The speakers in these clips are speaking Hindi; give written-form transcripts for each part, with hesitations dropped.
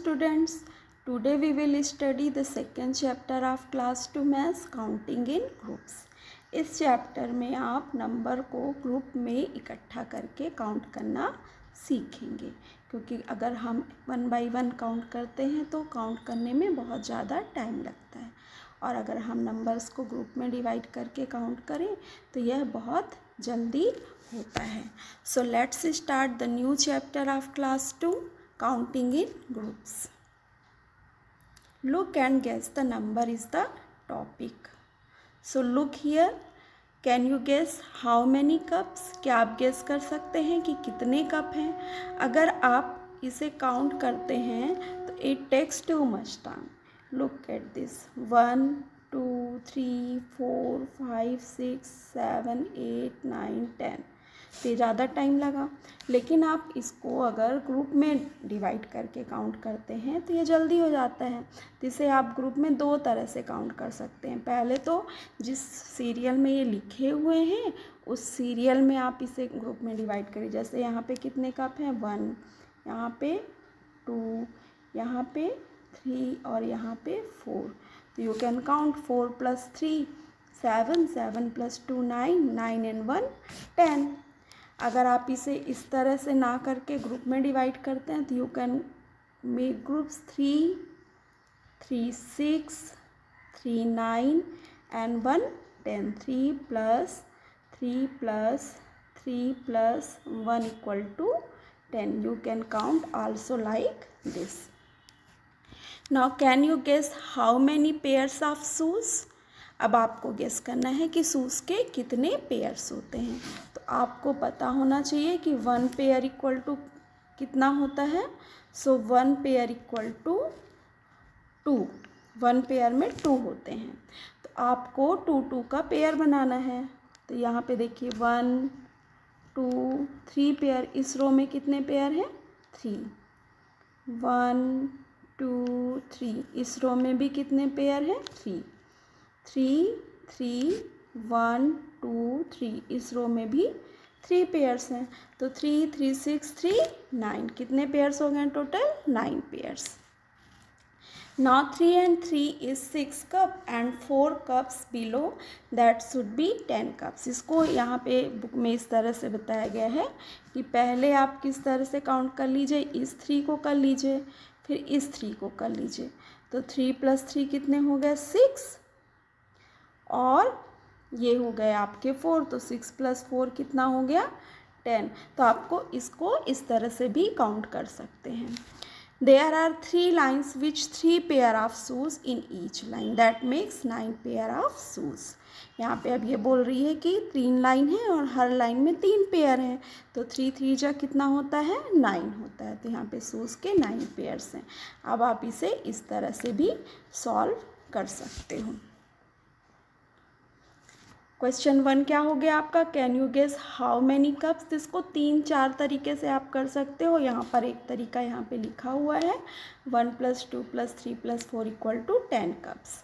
students, today we will study the second chapter of class 2 maths counting in groups. इस चैप्टर में आप नंबर को ग्रुप में इकट्ठा करके काउंट करना सीखेंगे, क्योंकि अगर हम 1 बाई 1 काउंट करते हैं तो काउंट करने में बहुत ज़्यादा टाइम लगता है, और अगर हम नंबर्स को ग्रुप में डिवाइड करके काउंट करें तो यह बहुत जल्दी होता है. सो let's start the new chapter of class 2 counting in groups. Look and guess the number is the topic. So look here. Can you guess how many cups? क्या आप गेस कर सकते हैं कि कितने कप हैं? अगर आप इसे काउंट करते हैं तो it takes too much time. Look at this. 1 2 3 4 5 6 7 8 9 10. तो ज़्यादा टाइम लगा, लेकिन आप इसको अगर ग्रुप में डिवाइड करके काउंट करते हैं तो ये जल्दी हो जाता है. तो इसे आप ग्रुप में दो तरह से काउंट कर सकते हैं. पहले तो जिस सीरियल में ये लिखे हुए हैं उस सीरियल में आप इसे ग्रुप में डिवाइड करिए. जैसे यहाँ पे कितने कप हैं? 1, यहाँ पे 2, यहाँ पे 3 और यहाँ पे 4. तो यू कैन काउंट 4 + 3 7, 7 + 2 9, 9 and 1 10. अगर आप इसे इस तरह से ना करके ग्रुप में डिवाइड करते हैं तो you can make groups 3 3 6 3 9 and 1 10. 3 + 3 + 3 + 1 = 10. You can count also like this. Now can you guess how many pairs of shoes? अब आपको गेस करना है कि शूज़ के कितने पेयर्स होते हैं. तो आपको पता होना चाहिए कि 1 पेयर = कितना होता है. सो 1 पेयर = 2. 1 पेयर में 2 होते हैं. तो आपको 2 2 का पेयर बनाना है. तो यहाँ पे देखिए 1 2 3 पेयर. इस रो में कितने पेयर हैं? 3. 1 2 3. इस रो में भी कितने पेयर हैं? 3 3 3 1 2 3. इस रो में भी 3 पेयर्स हैं. तो 3 3 6 3 9. कितने पेयर्स हो गए total? 9 pairs. Now 3 and 3 is 6 cup and 4 cups below that should be 10 cups. इसको यहाँ पे बुक में इस तरह से बताया गया है कि पहले आप किस तरह से काउंट कर लीजिए. इस 3 को कर लीजिए, फिर इस 3 को कर लीजिए. तो 3 + 3 कितने हो गए? 6. और ये हो गए आपके 4. तो 6 + 4 कितना हो गया? 10. तो आपको इसको इस तरह से भी काउंट कर सकते हैं. There are 3 lines which 3 pair of shoes in each line. That makes 9 pair of shoes. यहाँ पे अब ये बोल रही है कि 3 लाइन है और हर लाइन में 3 पेयर हैं. तो 3 3 जा कितना होता है? 9 होता है. तो यहाँ पे शूज़ के 9 पेयर्स हैं. अब आप इसे इस तरह से भी सॉल्व कर सकते हो. क्वेश्चन 1 क्या हो गया आपका? Can you guess how many cups. इसको 3-4 तरीके से आप कर सकते हो. यहाँ पर एक तरीका यहाँ पे लिखा हुआ है 1 + 2 + 3 + 4 = 10 cups.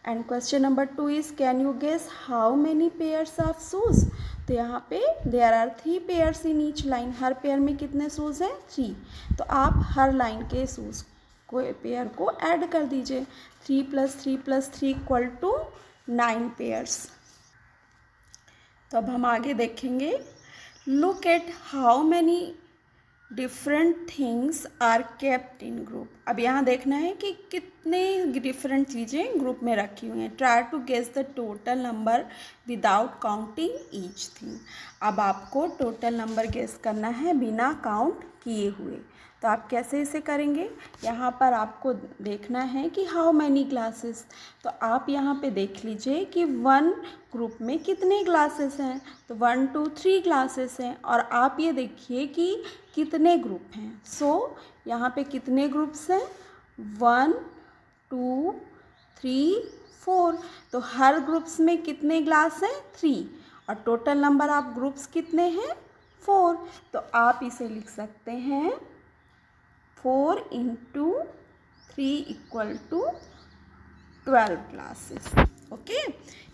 And question number 2 is can you guess how many pairs of shoes. तो यहाँ पे there are 3 pairs in each line. हर पेयर में कितने शूज़ हैं? 3. तो आप हर लाइन के शूज़ को पेयर को ऐड कर दीजिए. 3 + 3 + 3 = 9 पेयर्स. तो अब हम आगे देखेंगे. Look at how many different things are kept in group. अब यहाँ देखना है कि कितने डिफरेंट चीज़ें ग्रुप में रखी हुई हैं. Try to guess the total number without counting each thing. अब आपको टोटल नंबर गेस करना है बिना काउंट किए हुए. तो आप कैसे इसे करेंगे? यहाँ पर आपको देखना है कि हाउ मैनी ग्लासेस. तो आप यहाँ पे देख लीजिए कि 1 ग्रुप में कितने ग्लासेस हैं. तो 1 2 3 ग्लासेस हैं. और आप ये देखिए कि कितने ग्रुप हैं. सो यहाँ पे कितने ग्रुप्स हैं? 1 2 3 4. तो हर ग्रुप्स में कितने ग्लास हैं? 3. और टोटल नंबर ऑफ ग्रुप्स कितने हैं? 4. तो आप इसे लिख सकते हैं 4 × 3 = 12 ग्लासेस. ओके.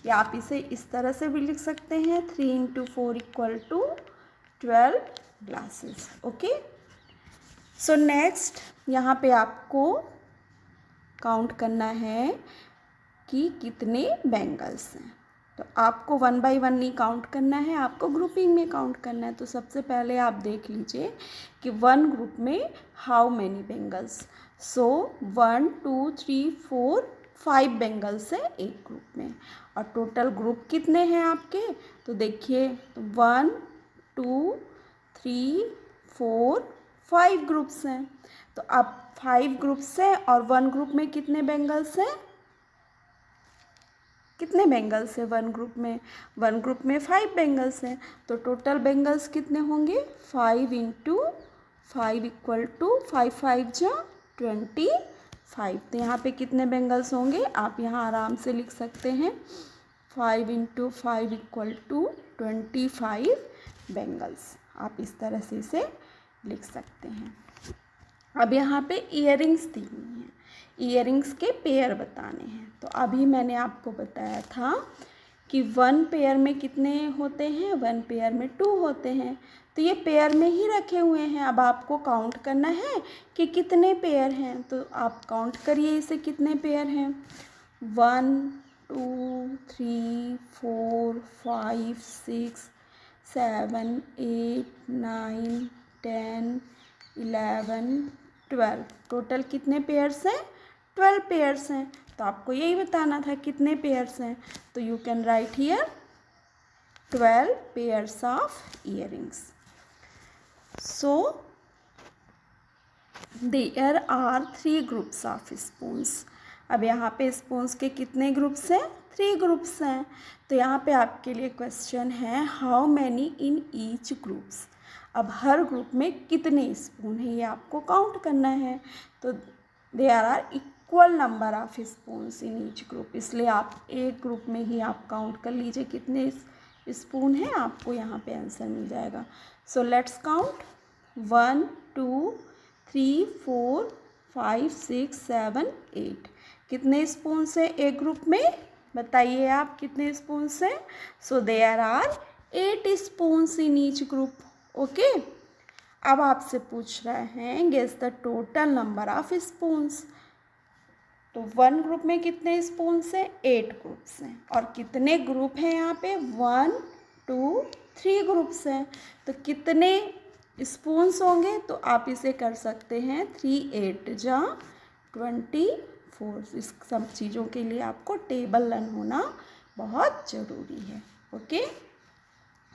या आप इसे इस तरह से भी लिख सकते हैं 3 × 4 = 12 ग्लासेस. ओके. सो नेक्स्ट यहाँ पे आपको काउंट करना है कि कितने बेंगल्स हैं। तो आपको 1 बाय 1 नहीं काउंट करना है, आपको ग्रुपिंग में काउंट करना है। तो सबसे पहले आप देख लीजिए कि 1 ग्रुप में how many bangles. So 1 2 3 4 5 bangles हैं एक ग्रुप में। और टोटल ग्रुप कितने हैं आपके, तो देखिए 1 2 3 4 5 ग्रुप्स हैं। तो अब 5 ग्रुप्स हैं और 1 ग्रुप में कितने बेंगल्स हैं, कितने बेंगल्स हैं 1 ग्रुप में, 1 ग्रुप में 5 बेंगल्स हैं। तो टोटल बेंगल्स कितने होंगे, 5 इंटू 5 इक्वल टू 5 5 जा 25। तो यहाँ पे कितने बेंगल्स होंगे, आप यहाँ आराम से लिख सकते हैं 5 इंटू 5 इक्वल टू 25 बेंगल्स। आप इस तरह से इसे लिख सकते हैं। अब यहाँ पे इयररिंग्स दी हुई हैं, इयररिंग्स के पेयर बताने हैं। तो अभी मैंने आपको बताया था कि 1 पेयर में कितने होते हैं, 1 पेयर में 2 होते हैं। तो ये पेयर में ही रखे हुए हैं। अब आपको काउंट करना है कि कितने पेयर हैं। तो आप काउंट करिए इसे कितने पेयर हैं, 1 2 3 4 5 6 7 8 9 10 11 12। टोटल कितने पेयर्स हैं, 12 पेयर्स हैं। तो आपको यही बताना था कितने पेयर्स हैं। तो you can write here 12 pairs of earrings. So there are 3 groups of spoons. अब यहाँ पे स्पून्स के कितने ग्रुप्स हैं, 3 ग्रुप्स हैं। तो यहाँ पे आपके लिए क्वेश्चन है how many in each groups. अब हर ग्रुप में कितने स्पून हैं ये आपको काउंट करना है। तो there are equal number of spoons in each group, इसलिए आप एक ग्रुप में ही आप काउंट कर लीजिए कितने स्पून हैं, आपको यहाँ पे आंसर मिल जाएगा। So let's count 1 2 3 4 5 6 7 8। कितने स्पून्स हैं एक ग्रुप में, बताइए आप कितने स्पून्स हैं। So there are 8 spoons in each group. Okay, अब आपसे पूछ रहे हैं guess the total number of spoons. तो 1 ग्रुप में कितने स्पून्स हैं, 8 ग्रुप्स हैं। और कितने ग्रुप हैं यहाँ पे, 1 2 3 ग्रुप्स हैं। तो कितने स्पून्स होंगे, तो आप इसे कर सकते हैं 3 8 जा 24। इस सब चीज़ों के लिए आपको टेबल लर्न होना बहुत ज़रूरी है। Okay,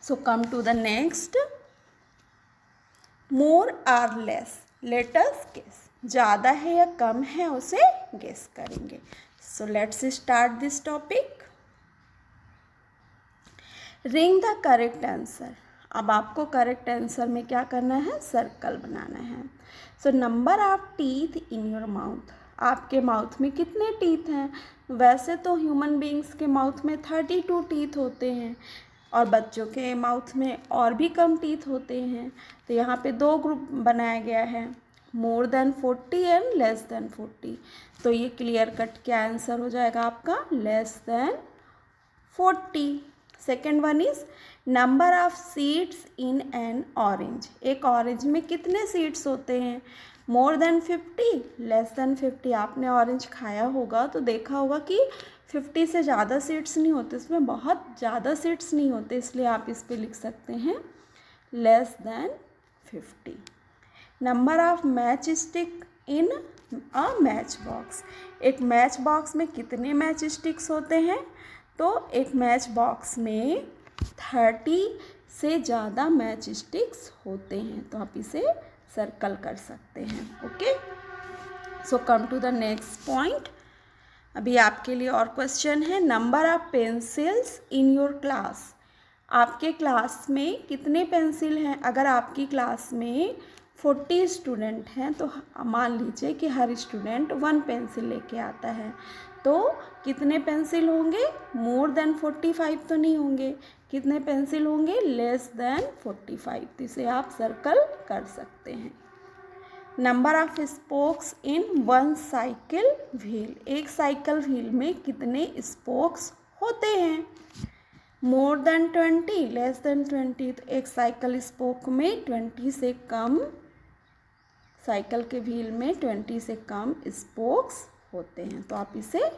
so come to the next, more or less, let us guess. ज़्यादा है या कम है उसे गेस करेंगे। So let's start this topic. Ring the correct answer. अब आपको करेक्ट आंसर में क्या करना है, सर्कल बनाना है। So number of teeth in your mouth, आपके माउथ में कितने टीथ हैं। वैसे तो ह्यूमन बींग्स के माउथ में 32 टीथ होते हैं और बच्चों के माउथ में और भी कम टीथ होते हैं। तो यहाँ पे 2 ग्रुप बनाया गया है, more than 40 and less than 40। तो ये क्लियर कट क्या आंसर हो जाएगा आपका, less than 40। Second one is number of seeds in an orange, एक ऑरेंज में कितने सीड्स होते हैं, मोर देन 50 लेस देन 50। आपने ऑरेंज खाया होगा तो देखा होगा कि 50 से ज़्यादा सीड्स नहीं होते, इसमें बहुत ज़्यादा सीड्स नहीं होते, इसलिए आप इस पे लिख सकते हैं less than 50। Number of match stick in a match box, एक मैच बॉक्स में कितने मैच स्टिक्स होते हैं, तो एक मैच बॉक्स में 30 से ज़्यादा मैच स्टिक्स होते हैं। तो आप इसे सर्कल कर सकते हैं। Okay, so come to the next point. अभी आपके लिए और क्वेश्चन है, number of pencils in your class, आपके क्लास में कितने पेंसिल हैं। अगर आपकी क्लास में 40 स्टूडेंट हैं तो मान लीजिए कि हर स्टूडेंट 1 पेंसिल लेके आता है, तो कितने पेंसिल होंगे, मोर देन 45 तो नहीं होंगे, कितने पेंसिल होंगे, लेस देन 45। तो इसे आप सर्कल कर सकते हैं। Number of spokes in 1 cycle wheel, एक साइकिल व्हील में कितने स्पोक्स होते हैं, मोर देन 20 लेस देन 20। तो एक साइकिल स्पोक में 20 से कम साइकिल के व्हील में 20 से कम स्पोक्स होते हैं, तो आप इसे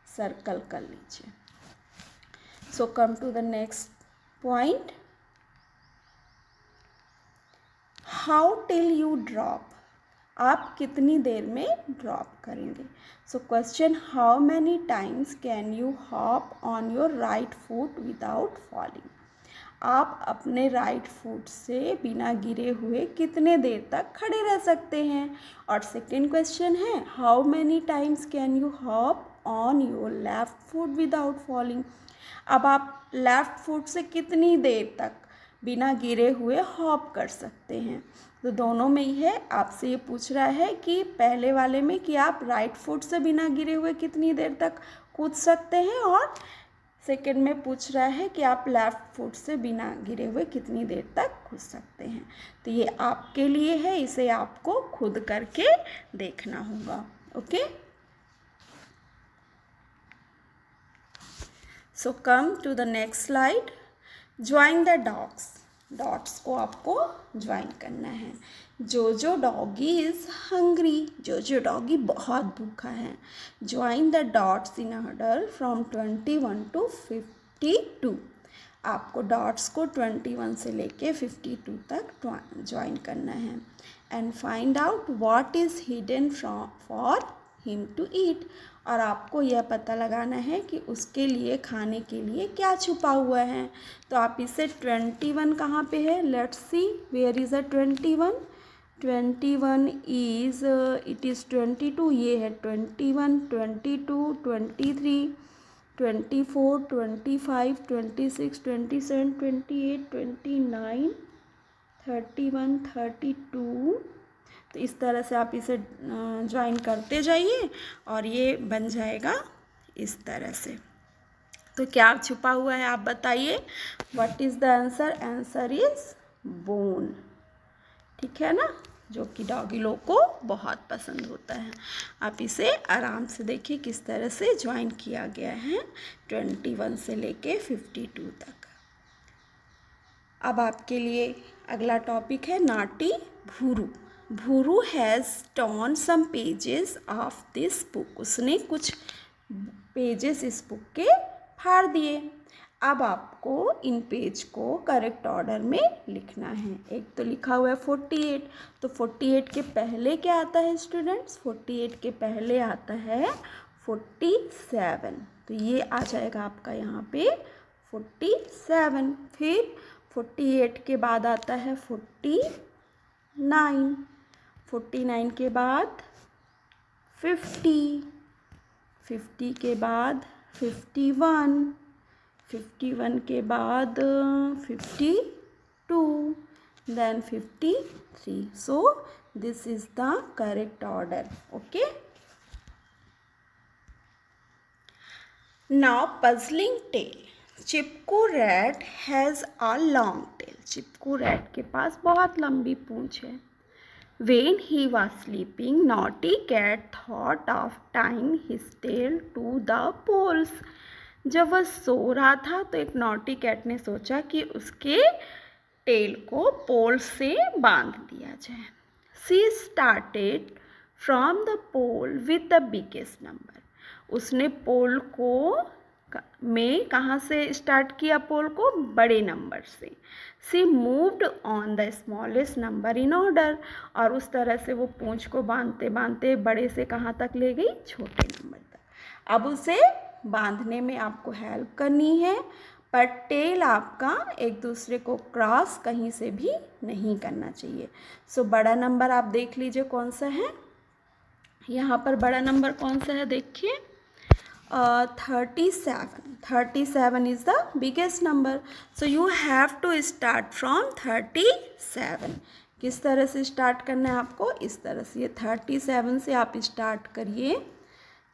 सर्कल कर लीजिए। So come to the next point, how till you drop, आप कितनी देर में ड्रॉप करेंगे। So question, how many times can you hop on your right foot without falling, आप अपने राइट फुट से बिना गिरे हुए कितने देर तक खड़े रह सकते हैं। और सेकेंड क्वेश्चन है, how many times can you hop on your left foot without falling, अब आप लेफ्ट फुट से कितनी देर तक बिना गिरे हुए हॉप कर सकते हैं। तो दोनों में ही है, आपसे ये पूछ रहा है कि पहले वाले में कि आप राइट फुट से बिना गिरे हुए कितनी देर तक कूद सकते हैं, और सेकेंड में पूछ रहा है कि आप लेफ्ट फुट से बिना गिरे हुए कितनी देर तक कूद सकते हैं। तो ये आपके लिए है, इसे आपको खुद करके देखना होगा। Okay, so come to the next slide, join the dogs, dots को आपको ज्वाइन करना है। जो डॉगी इज़ हंग्री, जो डॉगी बहुत भूखा है। Join the dots in order from 21 to 52, आपको डॉट्स को 21 से लेके 52 तक ज्वाइन करना है। And find out what is hidden for him to eat, और आपको यह पता लगाना है कि उसके लिए खाने के लिए क्या छुपा हुआ है। तो आप इसे 21 कहाँ पे है, let's see where is a 21, 21 is it is 22, ये है 21, 22, 23, 24, 25, 26, 27, 28, 29, 31, 32, तो इस तरह से आप इसे ज्वाइन करते जाइए और ये बन जाएगा इस तरह से। तो क्या छुपा हुआ है आप बताइए, what is the answer, answer is bone, ठीक है ना, जो कि डॉगी लोग को बहुत पसंद होता है। आप इसे आराम से देखिए किस तरह से ज्वाइन किया गया है 21 से लेके 52 तक। अब आपके लिए अगला टॉपिक है naughty Bhuru. Bhuru has torn some pages of this book, उसने कुछ पेजेस इस बुक के फाड़ दिए। अब आपको इन पेज को करेक्ट ऑर्डर में लिखना है। एक तो लिखा हुआ है 48, तो 48 के पहले क्या आता है स्टूडेंट्स, 48 के पहले आता है 47, तो ये आ जाएगा आपका यहाँ पे 47। फिर 48 के बाद आता है 49, 49 के बाद 50, 50 के बाद 51, 51 के बाद 52, then 53. So this is the correct order. Okay. Now puzzling tale. Chipku rat has a long tail, Chipku rat के पास बहुत लंबी पूंछ है। When he was sleeping, naughty cat thought of tying his tail to the poles. जब वह सो रहा था तो एक नॉटी कैट ने सोचा कि उसके टेल को पोल से बांध दिया जाए। She started from the pole with the biggest number. उसने पोल को में कहाँ से स्टार्ट किया, पोल को बड़े नंबर से। See moved on the smallest number in order, और उस तरह से वो पूंछ को बांधते बांधते बड़े से कहाँ तक ले गई, छोटे नंबर तक। अब उसे बांधने में आपको हेल्प करनी है, पर टेल आपका एक दूसरे को क्रॉस कहीं से भी नहीं करना चाहिए। सो बड़ा नंबर आप देख लीजिए कौन सा है, यहाँ पर बड़ा नंबर कौन सा है देखिए, 37. 37 is the biggest number. So you have to start from 37. किस तरह से स्टार्ट करना है आपको, इस तरह से, ये 37 से आप स्टार्ट करिए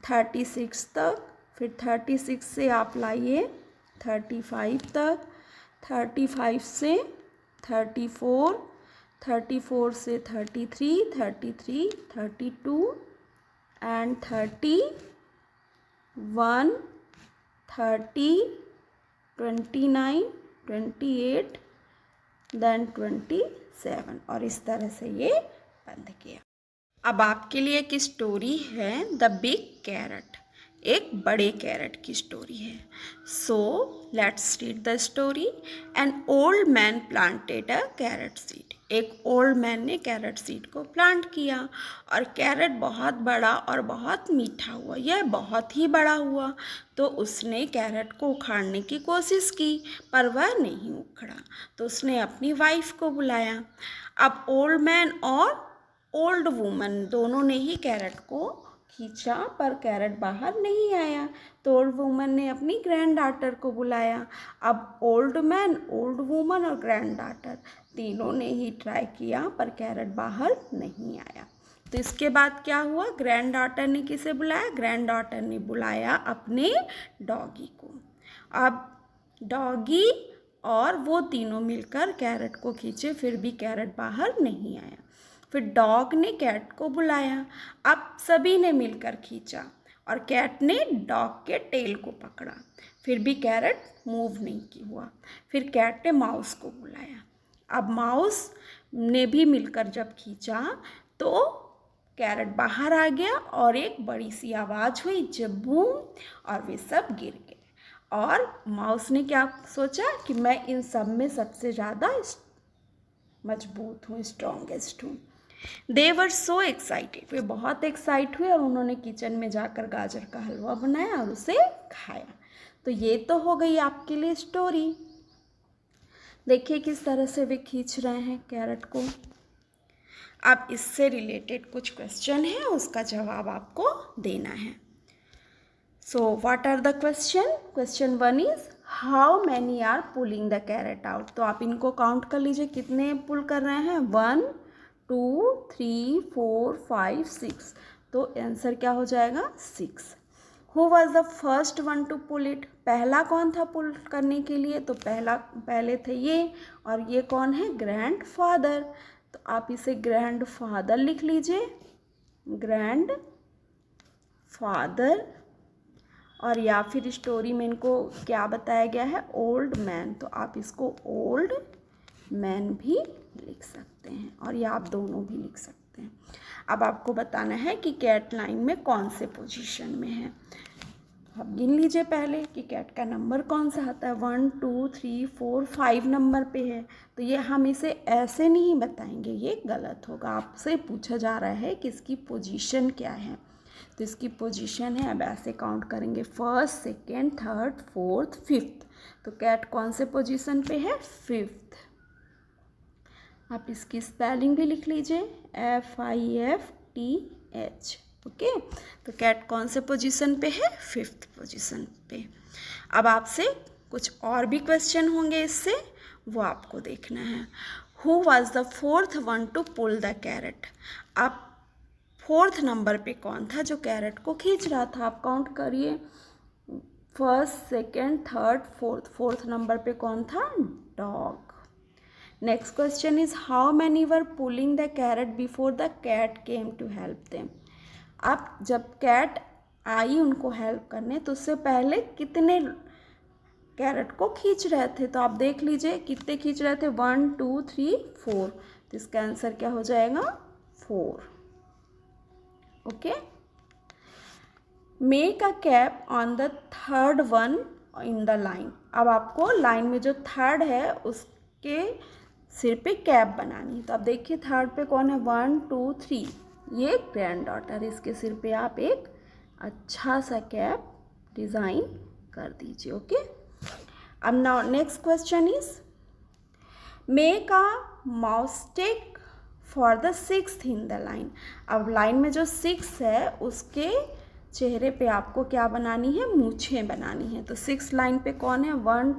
36 तक, फिर 36 से आप लाइए 35 तक, 35 से 34, 34 से 33, 33, 32 एंड 31, 30, 29, 28, देन 27, और इस तरह से ये बंद किया। अब आपके लिए एक स्टोरी है, द बिग कैरेट। एक बड़े कैरेट की स्टोरी है। So let's read the story. An old man planted a carrot seed. एक ओल्ड मैन ने कैरेट सीड को प्लांट किया और कैरेट बहुत बड़ा और बहुत मीठा हुआ। यह बहुत ही बड़ा हुआ तो उसने कैरेट को उखाड़ने की कोशिश की, पर वह नहीं उखड़ा। तो उसने अपनी वाइफ को बुलाया। अब ओल्ड मैन और ओल्ड वुमन दोनों ने ही कैरेट को खींचा, पर कैरेट बाहर नहीं आया। तो ओल्ड वुमन ने अपनी ग्रैंड डॉटर को बुलाया। अब ओल्ड मैन, ओल्ड वुमन और ग्रैंड डॉटर तीनों ने ही ट्राई किया, पर कैरेट बाहर नहीं आया। तो इसके बाद क्या हुआ, ग्रैंड डॉटर ने किसे बुलाया, ग्रैंड डॉटर ने बुलाया अपने डॉगी को। अब डॉगी और वो तीनों मिलकर कैरेट को खींचे, फिर भी कैरेट बाहर नहीं आया। फिर डॉग ने कैट को बुलाया। अब सभी ने मिलकर खींचा और कैट ने डॉग के टेल को पकड़ा, फिर भी कैरेट मूव नहीं हुआ। फिर कैट ने माउस को बुलाया। अब माउस ने भी मिलकर जब खींचा तो कैरेट बाहर आ गया और एक बड़ी सी आवाज़ हुई, जब बूम, और वे सब गिर गए। और माउस ने क्या सोचा कि मैं इन सब में सबसे ज़्यादा मजबूत हूँ, स्ट्रॉन्गेस्ट हूँ। दे वर सो एक्साइटेड। वे बहुत एक्साइट हुए और उन्होंने किचन में जाकर गाजर का हलवा बनाया और उसे खाया। तो ये तो हो गई आपके लिए स्टोरी। देखिए किस तरह से वे खींच रहे हैं कैरेट को। अब इससे रिलेटेड कुछ क्वेश्चन है, उसका जवाब आपको देना है। So what are the question? Question 1 is how many are pulling the carrot out. तो आप इनको काउंट कर लीजिए, कितने पुल कर रहे हैं, 1 2 3 4 5 6। तो आंसर क्या हो जाएगा, 6। Who was the first one to pull it. पहला कौन था पुल करने के लिए, तो पहले थे ये, और ये कौन है, ग्रैंड फादर। तो आप इसे ग्रैंड फादर लिख लीजिए, ग्रैंड फादर। और या फिर स्टोरी में इनको क्या बताया गया है, ओल्ड मैन, तो आप इसको ओल्ड मैन भी लिख सकते हैं, और या आप दोनों भी लिख सकते हैं। अब आपको बताना है कि कैट लाइन में कौन से पोजीशन में है। आप गिन लीजिए पहले कि कैट का नंबर कौन सा आता है, 1 2 3 4 5 नंबर पे है। तो ये हम इसे ऐसे नहीं बताएंगे, ये गलत होगा। आपसे पूछा जा रहा है कि इसकी पोजीशन क्या है, तो इसकी पोजीशन है, अब ऐसे काउंट करेंगे, first, second, third, fourth, fifth. तो कैट कौन से पोजीशन पे है, 5th। आप इसकी स्पेलिंग भी लिख लीजिए, FIFTH। ओके, तो कैट कौन से पोजीशन पे है, 5th पोजीशन पे। अब आपसे कुछ और भी क्वेश्चन होंगे इससे, वो आपको देखना है। Who was the 4th one to pull the carrot. आप 4th नंबर पे कौन था जो कैरेट को खींच रहा था, आप काउंट करिए, first, second, third, fourth. 4th number पे कौन था, dog. Next question is how many were pulling the carrot before the cat came to help them. अब जब कैट आई उनको हेल्प करने, तो उससे पहले कितने कैरेट को खींच रहे थे, तो आप देख लीजिए कितने खींच रहे थे, 1 2 3 4। तो इसका आंसर क्या हो जाएगा, 4। Okay, make a cap on the 3rd one in the line. अब आपको लाइन में जो 3rd है उसके सिर पे कैप बनानी है। तो आप देखिए 3rd पे कौन है, 1 2 3, ये ग्रैंड डॉटर, इसके सिर पे आप एक अच्छा सा कैप डिज़ाइन कर दीजिए। ओके, अब now next question is make a moustache for the 6th in the line. अब लाइन में जो 6 है उसके चेहरे पे आपको क्या बनानी है, मूछें बनानी है। तो 6th लाइन पे कौन है, 1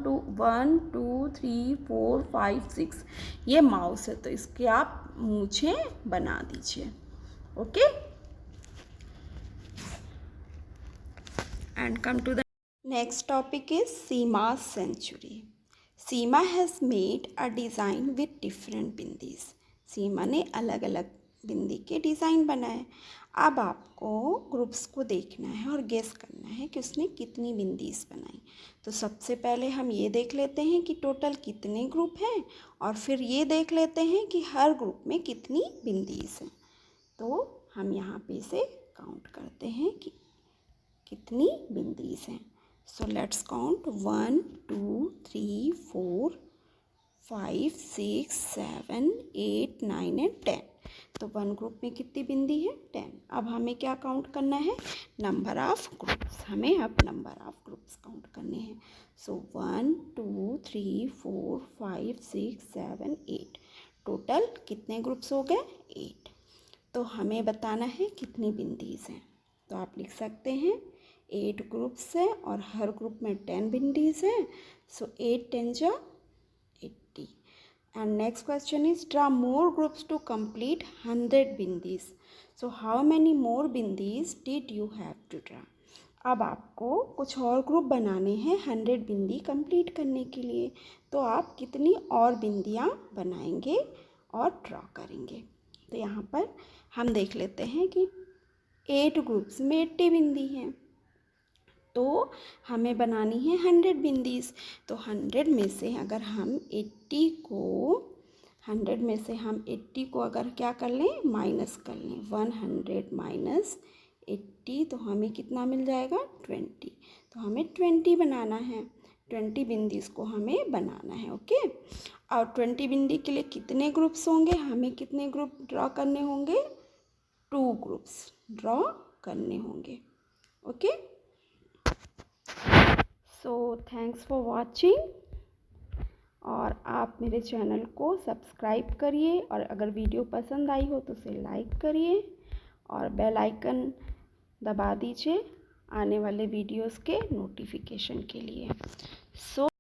2 3 4 5 6, ये माउस है, तो इसके आप मूछें बना दीजिए। Okay, and come to the next topic is Seema century. Seema has made a design with different bindis. Seema ने अलग अलग बिंदी के डिज़ाइन बनाए। अब आपको ग्रुप्स को देखना है और गेस करना है कि उसने कितनी बिंदीज बनाई। तो सबसे पहले हम ये देख लेते हैं कि टोटल कितने ग्रुप हैं, और फिर ये देख लेते हैं कि हर ग्रुप में कितनी बिंदीज हैं। तो हम यहाँ पे से काउंट करते हैं कि कितनी बिंदीज हैं। So let's count 1 2 3 4 5 6 7 8 9 and 10। तो 1 ग्रुप में कितनी बिंदी है? 10। अब हमें क्या काउंट करना है? Number of groups. हमें अब नंबर ऑफ ग्रुप्स काउंट करने हैं। सो 1 2 3 4 5 6 7 8। टोटल कितने ग्रुप्स हो गए? 8। तो हमें बताना है कितनी बिंदीज हैं। तो आप लिख सकते हैं 8 ग्रुप्स हैं और हर ग्रुप में 10 बिंदीज हैं। सो 8 10 जा 80. And next question is, draw more groups to complete 100 bindis. So how many more bindis did you have to draw? अब आपको कुछ और ग्रुप बनाने हैं 100 बिंदी कंप्लीट करने के लिए। तो आप कितनी और बिंदियाँ बनाएंगे और ड्रॉ करेंगे? तो यहाँ पर हम देख लेते हैं कि 8 ग्रुप्स में 80 बिंदी हैं, तो हमें बनानी है 100 बिंदीज। तो 100 में से अगर हम 80 को 100 में से हम 80 को अगर क्या कर लें? माइनस कर लें। 100 माइनस 80 तो हमें कितना मिल जाएगा? 20। तो हमें 20 बनाना है। 20 बिंदीज को हमें बनाना है। ओके। और 20 बिंदी के लिए कितने ग्रुप्स होंगे? हमें कितने ग्रुप ड्रॉ करने होंगे? 2 ग्रुप्स ड्रॉ करने होंगे। Okay. So thanks for watching. और आप मेरे चैनल को सब्सक्राइब करिए और अगर वीडियो पसंद आई हो तो उसे लाइक करिए और बेल आइकन दबा दीजिए आने वाले वीडियोस के नोटिफिकेशन के लिए। सो